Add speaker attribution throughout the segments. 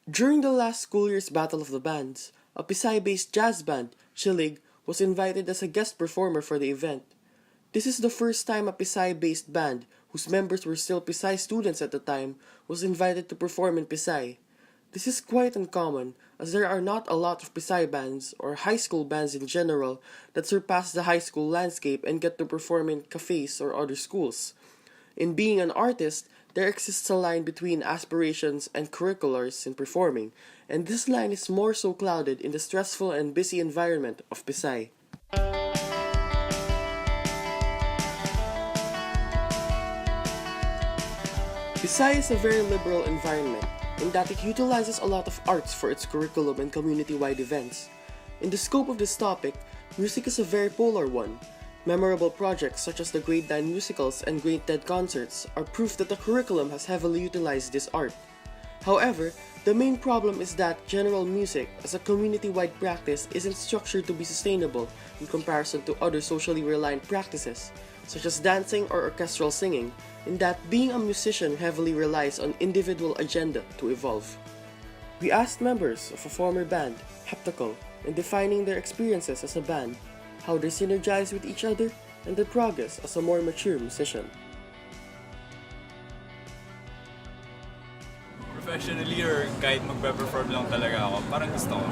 Speaker 1: During the last school year's Battle of the Bands, a Pisay-based jazz band, Chilig, was invited as a guest performer for the event. This is the first time a Pisay-based band, whose members were still Pisay students at the time, was invited to perform in Pisay. This is quite uncommon, as there are not a lot of Pisay bands, or high school bands in general, that surpass the high school landscape and get to perform in cafes or other schools. In being an artist, there exists a line between aspirations and curriculars in performing, and this line is more so clouded in the stressful and busy environment of Pisay. Pisay is a very liberal environment in that it utilizes a lot of arts for its curriculum and community-wide events. In the scope of this topic, music is a very polar one. Memorable projects such as the Grade 9 musicals and Grade 10 concerts are proof that the curriculum has heavily utilized this art. However, the main problem is that general music as a community-wide practice isn't structured to be sustainable in comparison to other socially reliant practices, such as dancing or orchestral singing, in that being a musician heavily relies on individual agenda to evolve. We asked members of a former band, Heptacle, in defining their experiences as a band, how they synergize with each other, and their progress as a more mature musician.
Speaker 2: Professionally or kahit magpe-perform lang talaga ako, parang gusto ko.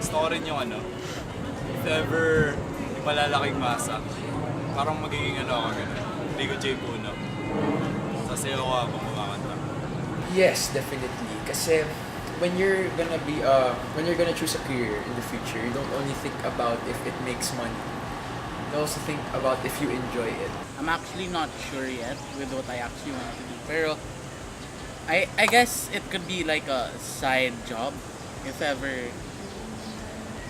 Speaker 2: Gusto ko rin yung if ever yung malalaking masa, parang magiging ako ganun. Ligo J. Puno. Sasayaw ko habang kumakanta.
Speaker 3: Yes, definitely. Kasi when you're gonna choose a career in the future, you don't only think about if it makes money. You also think about if you enjoy it.
Speaker 4: I'm actually not sure yet with what I actually want to do. Pero I guess it could be like a side job if ever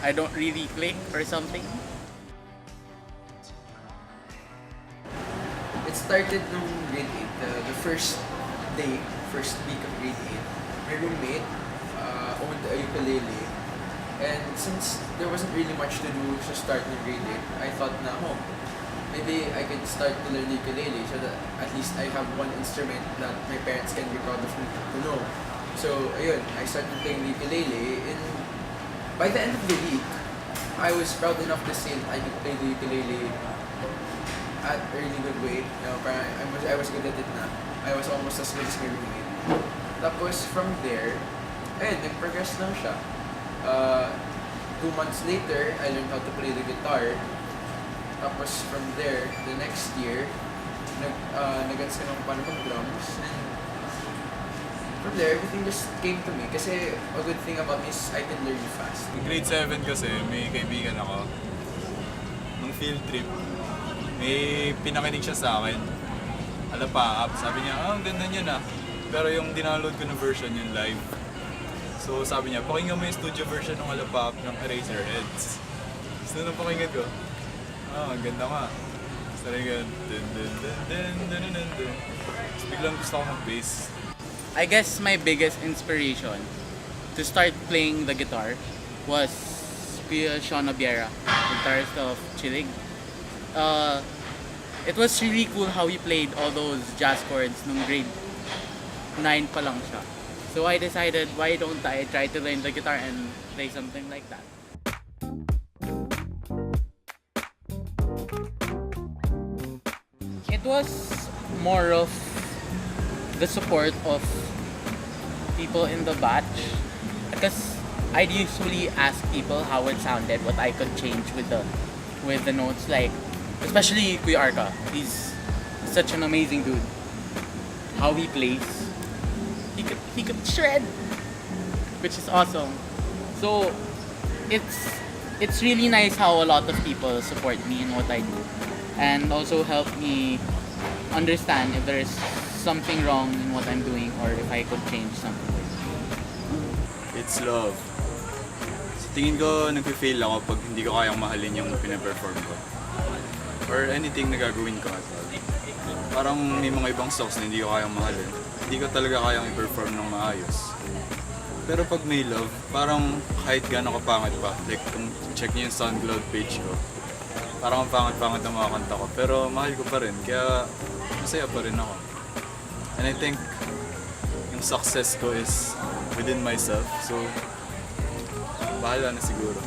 Speaker 4: I don't really click or something.
Speaker 3: It started nung grade 8, the first week of grade 8. My roommate owned a ukulele, and since there wasn't really much to do to start in grade 8, I thought maybe I could start to learn ukulele so that at least I have one instrument that my parents can be proud of me to know. So ayun, I started playing the ukulele, and by the end of the week, I was proud enough to say that I could play the ukulele at a really good way. Parang I was good at it na. I was almost as good as my roommate. Tapos from there, ayun, nag-progress lang siya. 2 months later, I learned how to play the guitar. Tapos from there, the next year, nag-gets ka ng paano mag-drums. And from there, everything just came to me. Kasi a good thing about me is I can learn fast.
Speaker 2: In grade 7 kasi, may kaibigan ako. Nung field trip, may pinakinig siya sa akin. Alapap, sabi niya, ang ganda niya na. Pero yung dinownload ko na version, yung live. So sabi niya, pakinggan mo yung studio version ng Alapap ng Eraserheads. So nung pakinggan ko, ang ganda nga. Tapos talagang Tapos biglang gusto ko mag-bass.
Speaker 4: I guess my biggest inspiration to start playing the guitar was Kuya Sean Obiera, guitarist of Chilig. It was really cool how he played all those jazz chords nung grade 9 pa lang siya. So I decided, why don't I try to learn the guitar and play something like that? It was more of the support of people in the batch, because I'd usually ask people how it sounded, what I could change with the notes, like especially Kuya Arca. He's such an amazing dude. How he plays, he could shred, which is awesome. So it's really nice how a lot of people support me in what I do, and also help me understand if there's something wrong in what I'm doing or if I could change something.
Speaker 2: It's love. Sa tingin ko, nag-fail ako pag hindi ko kayang mahalin yung pinaperform ko. Or anything na gagawin ko. Parang may mga ibang songs na hindi ko kayang mahalin. Hindi ko talaga kayang i-perform ng maayos. Pero pag may love, parang kahit gano'n kapangit pa. Like, kung check niyo yung SoundCloud page ko, parang ang pangit-pangit ng mga kanta ko. Pero mahal ko pa rin, kaya masaya pa rin ako. And I think yung success ko is within myself. So, bahala na siguro.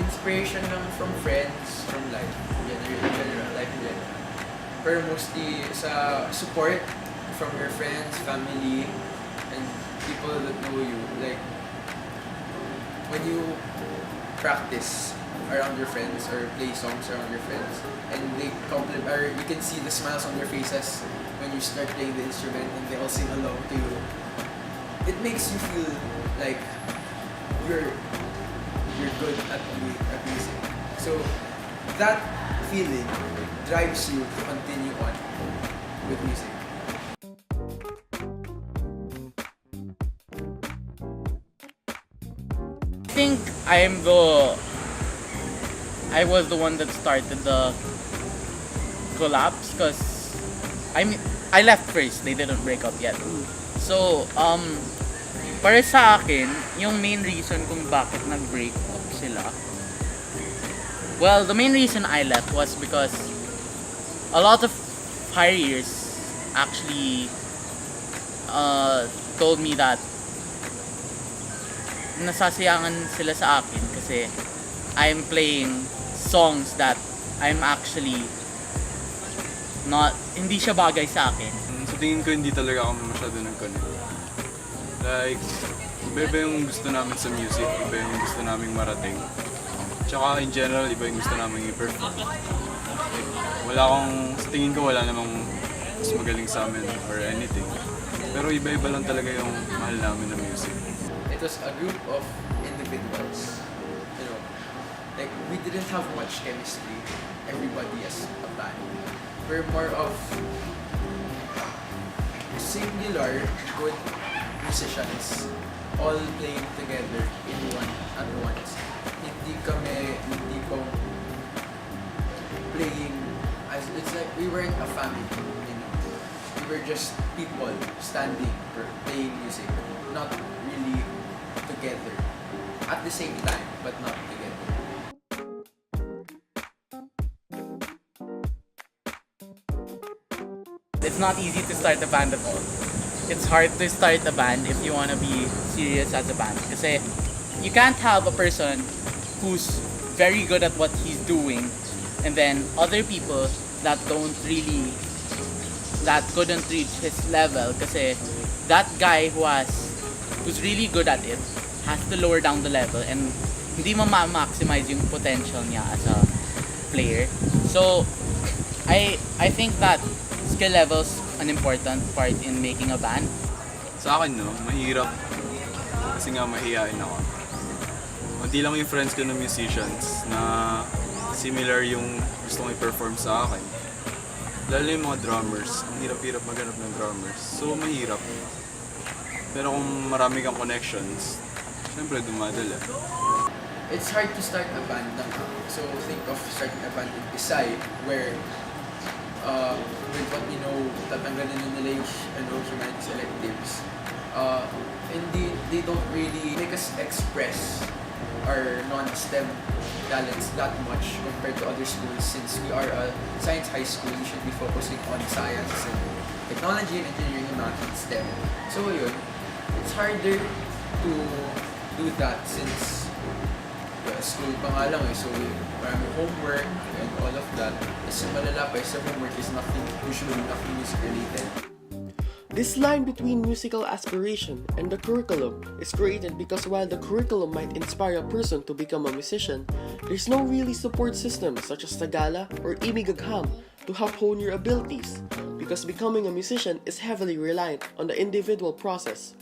Speaker 3: Inspiration lang from friends, from life, general, life in general. Pero mostly sa support from your friends, family, and people that know you. Like, when you practice around your friends or play songs around your friends, and they compliment, or you can see the smiles on their faces when you start playing the instrument and they all sing along to you. It makes you feel like you're good at music. So that feeling drives you to continue on with music.
Speaker 4: I think I was the one that started the collapse because I left first. They didn't break up yet. So, para sa akin, yung main reason kung bakit nag-break up sila, well, the main reason I left was because a lot of higher years actually told me that nasasayangan sila sa akin kasi I'm playing songs that I'm actually hindi siya bagay sa akin.
Speaker 2: Sa tingin ko hindi talaga ako masyado nag-connect. Like, iba-iba yung gusto namin sa music, iba yung gusto naming marating. Tsaka in general, iba yung gusto naming i-perform. Sa tingin ko wala namang mas magaling sa amin or anything. Pero iba-iba lang talaga yung mahal namin na music.
Speaker 3: It was a group of individuals. You know, like we didn't have much chemistry. Everybody as a band. We're more of singular good musicians all playing together at once. Hindi kami playing as it's like we weren't a family. You know? We were just people standing or playing music, not really together at the same time, but not together.
Speaker 4: It's not easy to start a band at all. It's hard to start a band if you want to be serious as a band. Kasi you can't have a person who's very good at what he's doing and then other people that couldn't reach his level kasi that guy who's really good at it has to lower down the level and hindi ma-maximize yung potential niya as a player. So I think that skill level's an important part in making a band.
Speaker 2: Sa akin, mahirap. Kasi nga mahihain ako. Kunti lang yung friends ko na musicians na similar yung gusto kong i-perform sa akin. Lalo yung mga drummers. Ang hirap-hirap maghanap ng drummers. So, mahirap. Pero kung marami kang connections, syempre dumadala.
Speaker 3: It's hard to start a band lang. So think of starting a band in Pisay where with what you know, tatanggalin na nila yung humanities electives. And they don't really make us express our non-STEM talents that much compared to other schools. Since we are a science high school, we should be focusing on science and technology and engineering and not STEM. So yun, it's harder to do that since school pa nga lang so maraming homework and all of that. Kasi malala pa sa homework is usually nothing music related.
Speaker 1: This line between musical aspiration and the curriculum is created because while the curriculum might inspire a person to become a musician, there's no really support system such as Tagala or Imigagham to help hone your abilities, because becoming a musician is heavily reliant on the individual process.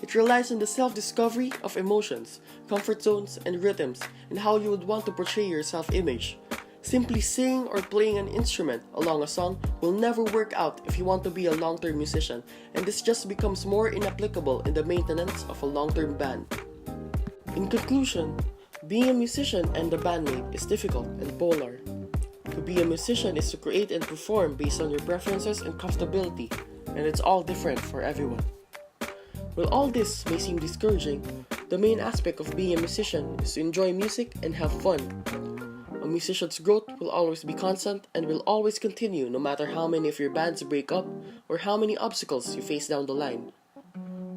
Speaker 1: It relies on the self-discovery of emotions, comfort zones, and rhythms, and how you would want to portray your self-image. Simply singing or playing an instrument along a song will never work out if you want to be a long-term musician, and this just becomes more inapplicable in the maintenance of a long-term band. In conclusion, being a musician and a bandmate is difficult and polar. To be a musician is to create and perform based on your preferences and comfortability, and it's all different for everyone. While all this may seem discouraging, the main aspect of being a musician is to enjoy music and have fun. A musician's growth will always be constant and will always continue no matter how many of your bands break up or how many obstacles you face down the line.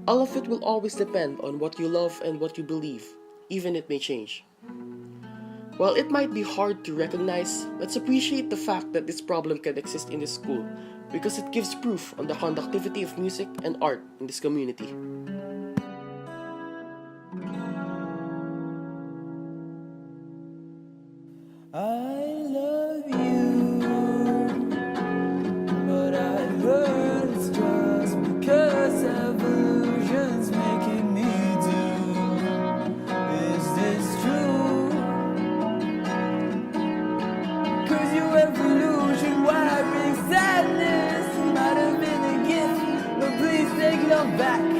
Speaker 1: All of it will always depend on what you love and what you believe, even it may change. While it might be hard to recognize, let's appreciate the fact that this problem can exist in this school because it gives proof on the conductivity of music and art in this community.
Speaker 5: I love you, but I heard it's just because evolution's making me do. Is this true? 'Cause your evolution, why bring sadness? Might have been a gift, but please take love back.